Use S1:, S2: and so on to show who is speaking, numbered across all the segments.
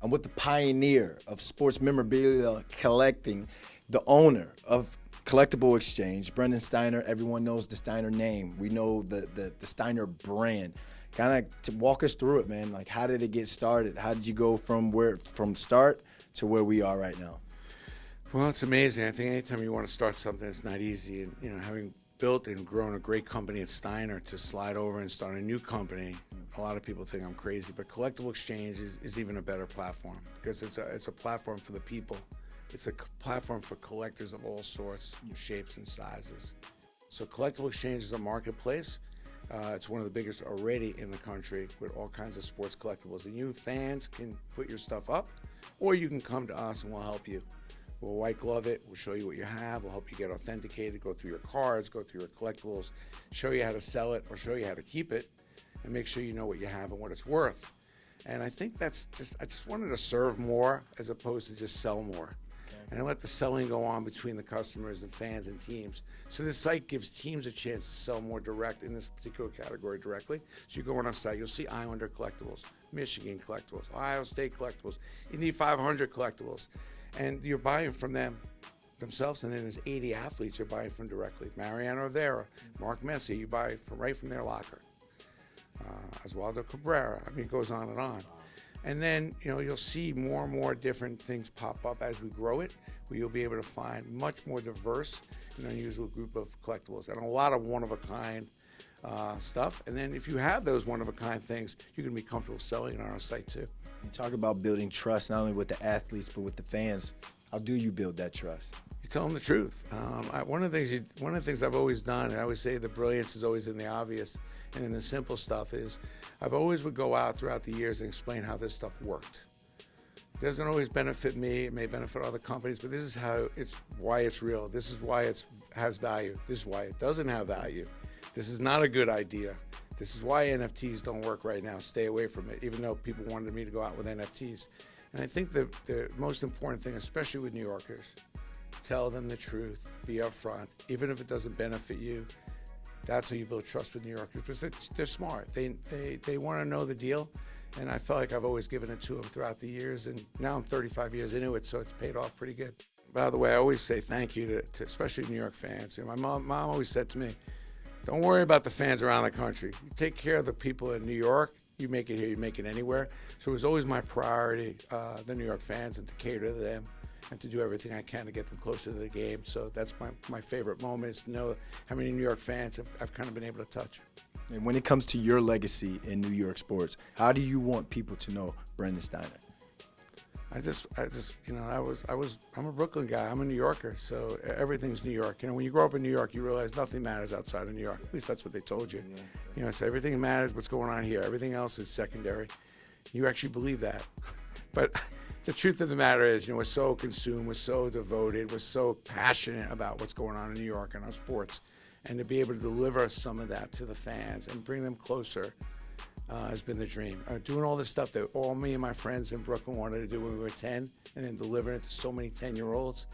S1: I'm with the pioneer of sports memorabilia collecting, the owner of CollectibleXchange, Brendan Steiner. Everyone knows the Steiner name. We know the Steiner brand. Kind of to walk us through it, man. Like, how did it get started? How did you go from start to where we are right now?
S2: Well, it's amazing. I think anytime you want to start something, it's not easy. And, you know, having built and grown a great company at Steiner, to slide over and start a new company, a lot of people think I'm crazy, but CollectibleXchange is even a better platform, because it's a platform for the people. It's a platform for collectors of all sorts, shapes, and sizes. So CollectibleXchange is a marketplace. It's one of the biggest already in the country, with all kinds of sports collectibles. And you fans can put your stuff up, or you can come to us and we'll help you. We'll white glove it. We'll show you what you have. We'll help you get authenticated, go through your cards, go through your collectibles, show you how to sell it or show you how to keep it, and make sure you know what you have and what it's worth. And I think I just wanted to serve more as opposed to just sell more. And I let the selling go on between the customers and fans and teams. So this site gives teams a chance to sell more direct in this particular category directly. So you go on our site, you'll see Islander collectibles, Michigan collectibles, Ohio State collectibles, Indy 500 collectibles. And you're buying from them themselves, and then there's 80 athletes you're buying from directly. Mariano Rivera, Mark Messi, you buy right from their locker. Oswaldo Cabrera, I mean, it goes on and on. And then, you know, you'll see more and more different things pop up as we grow it, where you'll be able to find much more diverse and unusual group of collectibles, and a lot of one-of-a-kind stuff. And then if you have those one-of-a-kind things, you can be comfortable selling it on our site too.
S1: You talk about building trust, not only with the athletes, but with the fans. How do you build that trust?
S2: You tell them the truth. One of the things I've always done, and I always say the brilliance is always in the obvious and in the simple stuff, is I've always would go out throughout the years and explain how this stuff worked. It doesn't always benefit me. It may benefit other companies, but this is why it's real. This is why it has value. This is why it doesn't have value. This is not a good idea. This is why NFTs don't work right now. Stay away from it, even though people wanted me to go out with NFTs. And I think the most important thing, especially with New Yorkers, tell them the truth, be upfront, even if it doesn't benefit you. That's how you build trust with New Yorkers, because they're smart. They want to know the deal, and I felt like I've always given it to them throughout the years, and now I'm 35 years into it, so it's paid off pretty good. By the way, I always say thank you to especially New York fans. You know, my mom always said to me, don't worry about the fans around the country. You take care of the people in New York, you make it here, you make it anywhere. So it was always my priority, the New York fans, and to cater to them and to do everything I can to get them closer to the game. So that's my favorite moment, is to know how many New York fans I've kind of been able to touch.
S1: And when it comes to your legacy in New York sports, how do you want people to know Brendan Steiner?
S2: I just, you know, I'm a Brooklyn guy. I'm a New Yorker, so everything's New York. You know, when you grow up in New York, you realize nothing matters outside of New York. At least that's what they told you. Yeah. You know, so everything matters, what's going on here. Everything else is secondary. You actually believe that. But the truth of the matter is, you know, we're so consumed, we're so devoted, we're so passionate about what's going on in New York and our sports. And to be able to deliver some of that to the fans and bring them closer has been the dream. Doing all this stuff that all me and my friends in Brooklyn wanted to do when we were 10, and then delivering it to so many 10-year-olds,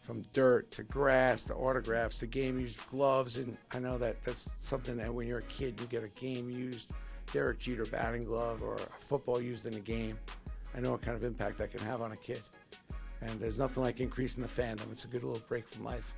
S2: from dirt to grass to autographs to game-used gloves. And I know that's something that when you're a kid, you get a game-used Derek Jeter batting glove or a football used in a game. I know what kind of impact that can have on a kid. And there's nothing like increasing the fandom. It's a good little break from life.